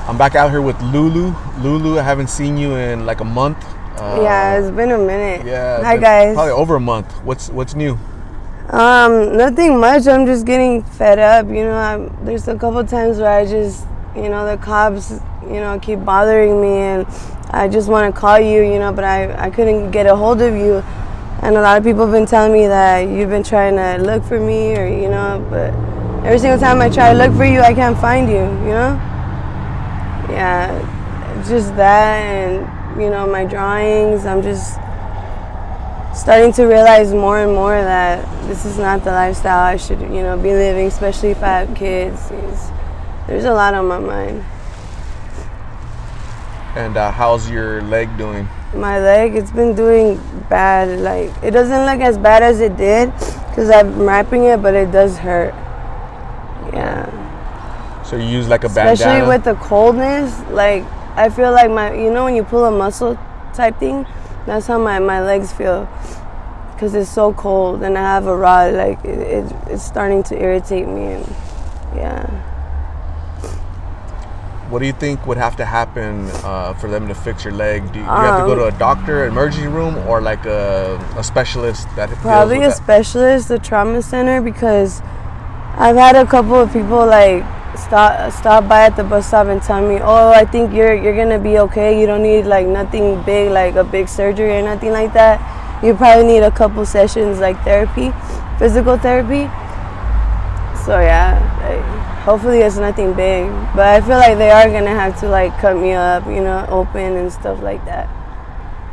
I'm back out here with Lulu. Lulu, I haven't seen you in like a month. Yeah, it's been a minute. Yeah. Hi guys. Probably over a month. What's new? Nothing much. I'm just getting fed up. There's a couple times where I just, the cops, keep bothering me, and I just want to call you, but I couldn't get a hold of you. And a lot of people have been telling me that you've been trying to look for me, but every single time I try to look for you, I can't find you. Yeah, just that, and my drawings. I'm just starting to realize more and more that this is not the lifestyle I should, be living, especially if I have kids. There's a lot on my mind. And how's your leg doing? My leg, it's been doing bad. Like, it doesn't look as bad as it did because I'm wrapping it, but it does hurt. Yeah. So you use like a bandana? Especially with the coldness, like, I feel like when you pull a muscle type thing, that's how my legs feel, because it's so cold and I have a rod. Like, it's starting to irritate me, and yeah. What do you think would have to happen for them to fix your leg? Do you have to go to a doctor, emergency room, or like a specialist that probably deals with a specialist, a trauma center, because I've had a couple of people like stop by at the bus stop and tell me, oh, I think you're gonna be okay. You don't need like nothing big, like a big surgery or nothing like that. You probably need a couple sessions like therapy, physical therapy. So yeah, hopefully it's nothing big, but I feel like they are gonna have to like cut me up, open and stuff like that.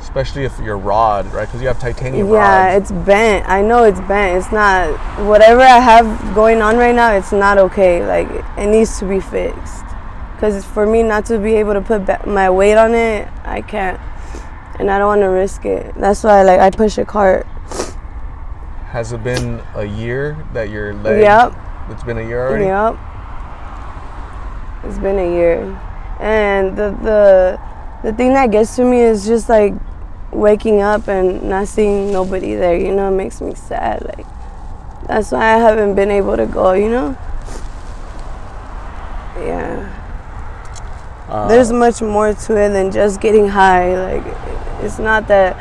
Especially if you're rod, right? Because you have titanium rods. Yeah, it's bent. I know it's bent. It's not, whatever I have going on right now, it's not okay. Like, it needs to be fixed. Because for me not to be able to put my weight on it, I can't. And I don't want to risk it. That's why I push a cart. Has it been a year that your leg? Yep. It's been a year already? Yep. It's been a year. And the thing that gets to me is just like waking up and not seeing nobody there, it makes me sad. Like, that's why I haven't been able to go, Yeah. There's much more to it than just getting high. Like, it's not that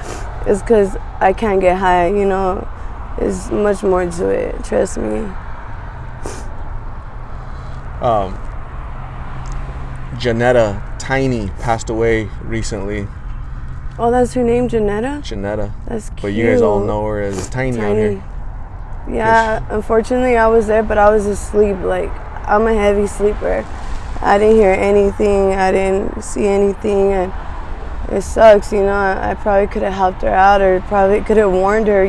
it's because I can't get high, There's much more to it, trust me. Janetta Tiny passed away recently. Oh, that's her name, Janetta? Janetta. That's cute. But you guys all know her as Tiny out here. Yeah, unfortunately I was there, but I was asleep. Like, I'm a heavy sleeper. I didn't hear anything. I didn't see anything, and it sucks, I probably could have helped her out, or probably could have warned her,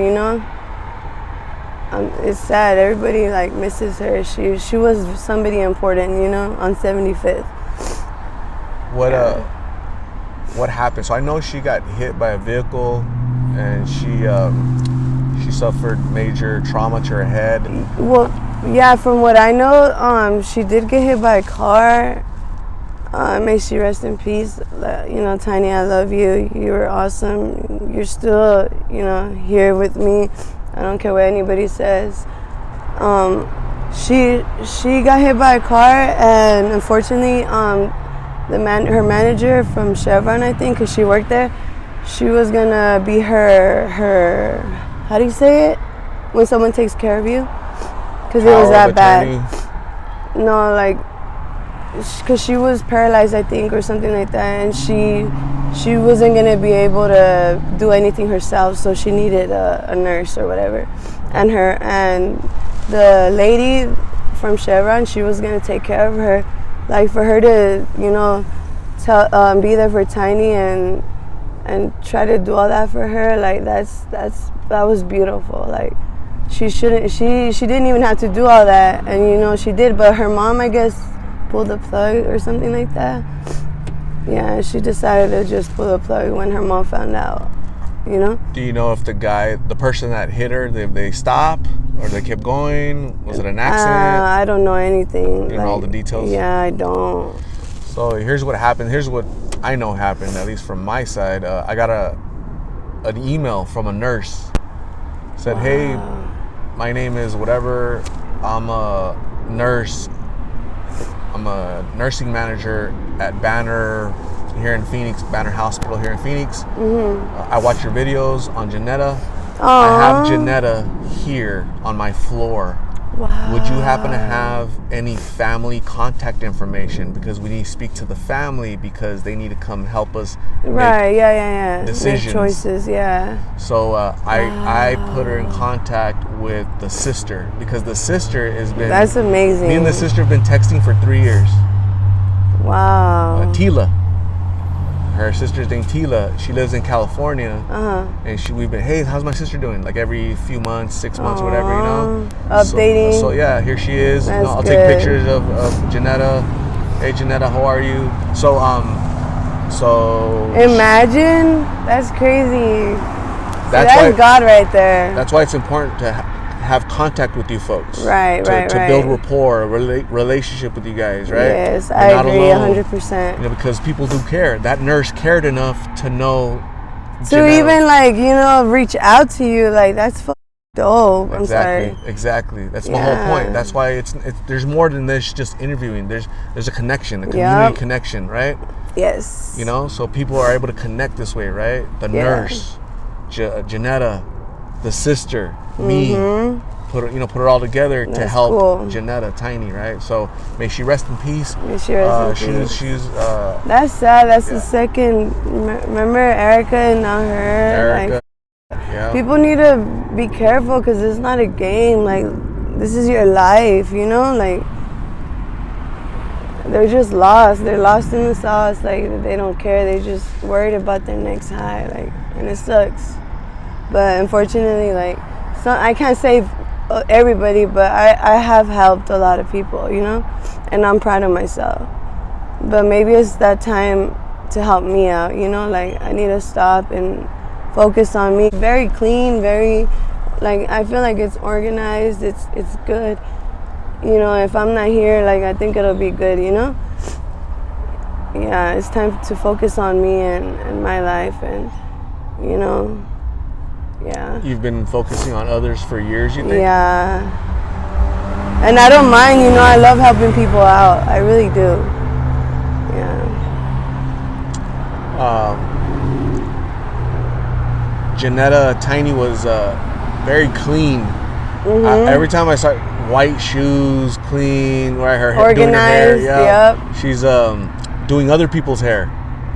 It's sad. Everybody like misses her. She was somebody important, on 75th. What happened? So I know she got hit by a vehicle, and she suffered major trauma to her head. Well, yeah, from what I know, she did get hit by a car. May she rest in peace. Tiny, I love you. You were awesome. You're still, here with me. I don't care what anybody says. She got hit by a car, and unfortunately, her manager from Chevron, I think, because she worked there, she was gonna be her how do you say it when someone takes care of you? Because it was that bad. No, like, because she was paralyzed, I think, or something like that, and she wasn't gonna be able to do anything herself, so she needed a nurse or whatever. And the lady from Chevron, she was gonna take care of her, like, for her to be there for Tiny and try to do all that for her. Like, that was beautiful. Like, she didn't even have to do all that, and she did, but her mom, I guess, pulled the plug or something like that. Yeah, she decided to just pull the plug when her mom found out, Do you know if the person that hit her, they stopped or they kept going? Was it an accident? I don't know anything. You know all the details? Yeah, I don't. So here's what happened. Here's what I know happened, at least from my side. I got an email from a nurse. Said, wow. Hey, my name is whatever. I'm a nurse. I'm a nursing manager at Banner here in Phoenix, Banner Hospital here in Phoenix. I watch your videos on Janetta. I have Janetta here on my floor. Wow. Would you happen to have any family contact information? Because we need to speak to the family because they need to come help us Right, yeah. decisions. Make choices, yeah. So I put her in contact with the sister because the sister has been... That's amazing. Me and the sister have been texting for 3 years. Wow. Tila. Her sister's named Tila. She lives in California. And we've been, hey, how's my sister doing? Like every few months, 6 months, whatever, you know? Updating. So yeah, here she is. That's I'll good. take pictures of Janetta. Hey Janetta, how are you? So imagine, that's crazy. That's That's why, God right there. That's why it's important to have contact with you folks. Right. To build rapport, relationship with you guys, right? Yes, You're I not agree alone. 100%. You know, because people do care. That nurse cared enough to know. To Janetta. even reach out to you, that's dope. I'm sorry. Exactly. That's my whole point. That's why it's there's more than this just interviewing. There's a connection, a community connection, right? Yes. You know, so people are able to connect this way, right? The nurse, Janetta, the sister, me, put it all together to help Janetta, Tiny, right? So may she rest in peace. May she rest in peace. She's that's sad. That's the second. Remember Erica and now her. Erica. People need to be careful because it's not a game. This is your life, you know. They're just lost. They're lost in the sauce. They don't care. They just worried about their next high. And it sucks. But unfortunately, I can't save everybody, but I have helped a lot of people, you know, and I'm proud of myself. But maybe it's that time to help me out, you know. I need to stop and focus on me. Very clean, very I feel like it's organized. It's good. You know, if I'm not here, I think it'll be good, you know? Yeah, it's time to focus on me and my life and, you know, yeah. You've been focusing on others for years, you think? Yeah. And I don't mind, you know, I love helping people out. I really do. Yeah. Janetta, Tiny was very clean. Every time I saw white shoes, clean, her hair, doing her hair. Yep. She's doing other people's hair.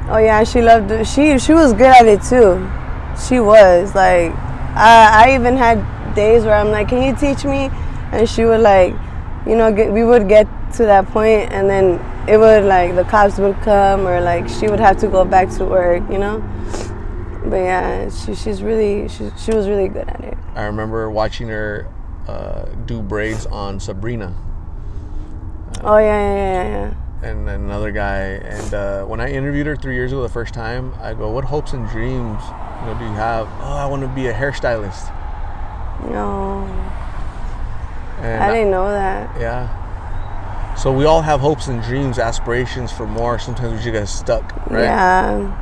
Oh yeah, she loved it. She was good at it too. She was I even had days where I'm like, can you teach me? And she would you know, we would get to that point, and then it would the cops would come, or she would have to go back to work, you know. But yeah, she was really good at it. I remember watching her do braids on Sabrina. Oh yeah. And another guy. And when I interviewed her 3 years ago the first time, I go, what hopes and dreams do you have? Oh, I want to be a hairstylist. No. And I didn't know that. Yeah. So we all have hopes and dreams, aspirations for more. Sometimes we just get stuck, right? Yeah.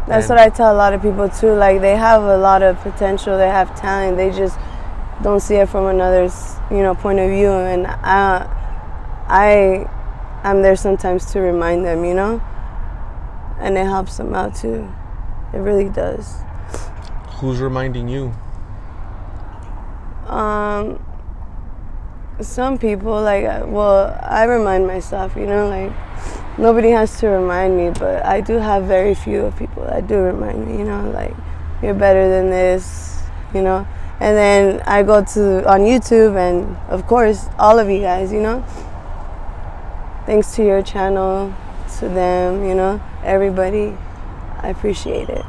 That's what I tell a lot of people too. They have a lot of potential. They have talent. They just don't see it from another's, point of view. And I'm there sometimes to remind them, and it helps them out too. It really does. Who's reminding you? Some people, I remind myself, nobody has to remind me, but I do have very few of people that do remind me, you're better than this, And then I go on YouTube, and of course, all of you guys, thanks to your channel, to them, everybody, I appreciate it.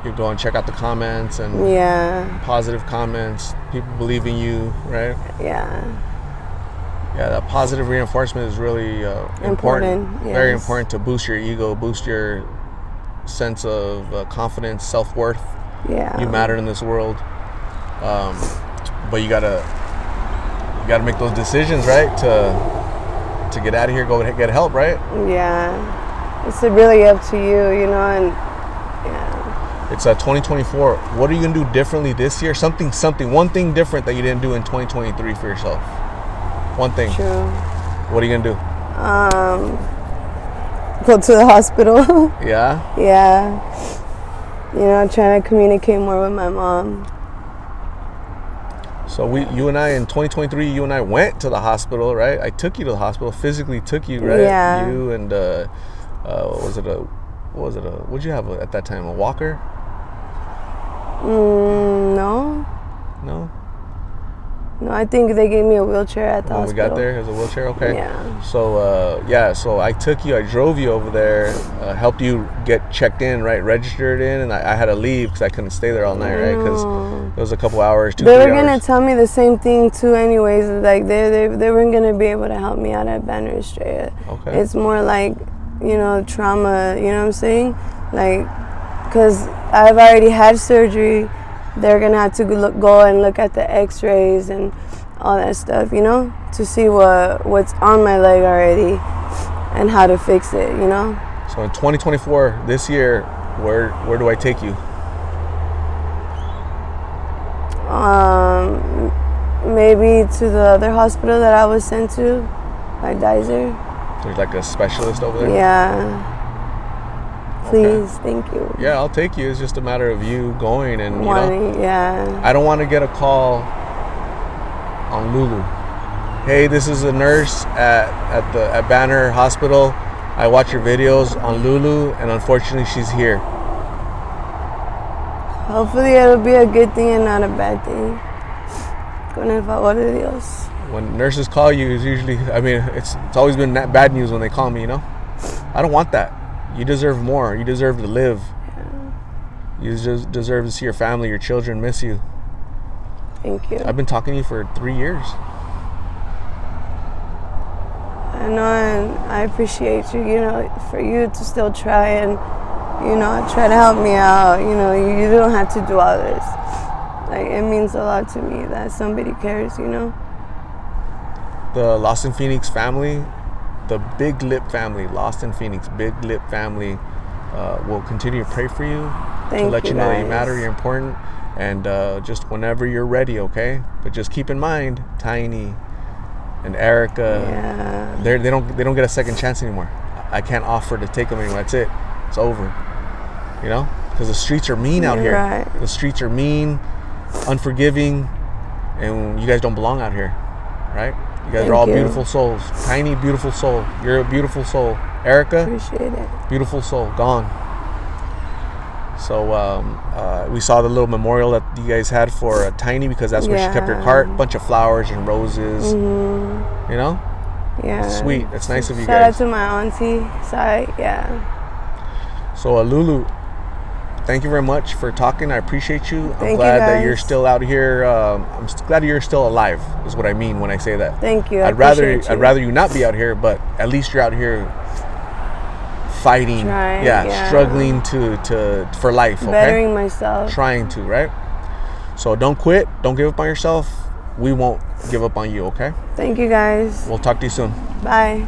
You go and check out the comments and positive comments. People believe in you, right? Yeah. Yeah, that positive reinforcement is really important. Yes. Very important to boost your ego, boost your sense of confidence, self-worth. Yeah. You matter in this world. But you gotta make those decisions, right? To get out of here, go get help, right? Yeah. It's really up to you, and yeah. It's 2024. What are you gonna do differently this year? One thing different that you didn't do in 2023 for yourself. One thing. True. What are you gonna do? Go to the hospital. Yeah? Yeah. You know, trying to communicate more with my mom. So you and I in 2023, you and I went to the hospital, right? I took you to the hospital, physically took you, right? Yeah. You and what'd you have at that time? A walker? No. No. No, I think they gave me a wheelchair at the When hospital. we got there, it was a wheelchair. Okay. Yeah. So so I took you, I drove you over there, helped you get checked in, right? Registered in, and I had to leave because I couldn't stay there all night, right? Because it was a couple hours, 2-3 hours. They were gonna tell me the same thing too, anyways. Like they weren't gonna be able to help me out at Banner Estrella. Okay. It's more like, you know, trauma. You know what I'm saying? Like, cause I've already had surgery. They're gonna have to go and look at the X-rays and all that stuff, you know, to see what's on my leg already and how to fix it, you know. So in 2024, this year, where do I take you? Maybe to the other hospital that I was sent to, by Dizer. There's like a specialist over there? Yeah. Please, okay. Thank you. Yeah, I'll take you. It's just a matter of you going and, you know. Yeah. I don't want to get a call on Lulu. Hey, this is a nurse at Banner Hospital. I watch your videos on Lulu, and unfortunately, she's here. Hopefully, it'll be a good thing and not a bad thing. Con el favor de Dios. When nurses call you, it's usually, I mean, it's always been bad news when they call me, you know? I don't want that. You deserve more. You deserve to live. Yeah. You just deserve to see your family, your children miss you. Thank you. I've been talking to you for 3 years. I know, and I appreciate you, you know, for you to still try and, you know, try to help me out. You know, you don't have to do all this. Like, it means a lot to me that somebody cares, you know? The Lost in Phoenix family, the Big Lip family, Lost in Phoenix, Big Lip family, will continue to pray for you. To let you know that you matter, you're important, and just whenever you're ready, okay? But just keep in mind, Tiny and Erica, they don't get a second chance anymore. I can't offer to take them anymore. That's it. It's over. You know, because the streets are mean out here. Right. The streets are mean, unforgiving, and you guys don't belong out here, right? You guys are all beautiful souls. Tiny, beautiful soul. You're a beautiful soul. Erica, appreciate it. Beautiful soul. Gone. So we saw the little memorial that you guys had for Tiny because that's where she kept her cart. Bunch of flowers and roses. Mm-hmm. You know? Yeah. Sweet. That's nice of you guys. Shout out to my auntie side. Yeah. So Lulu, thank you very much for talking. I appreciate you. I'm glad that you're still out here. I'm glad you're still alive. Is what I mean when I say that. Thank you. I'd rather you not be out here, but at least you're out here fighting. Struggling for life. Okay? Bettering myself. Trying to, right? So don't quit. Don't give up on yourself. We won't give up on you. Okay. Thank you guys. We'll talk to you soon. Bye.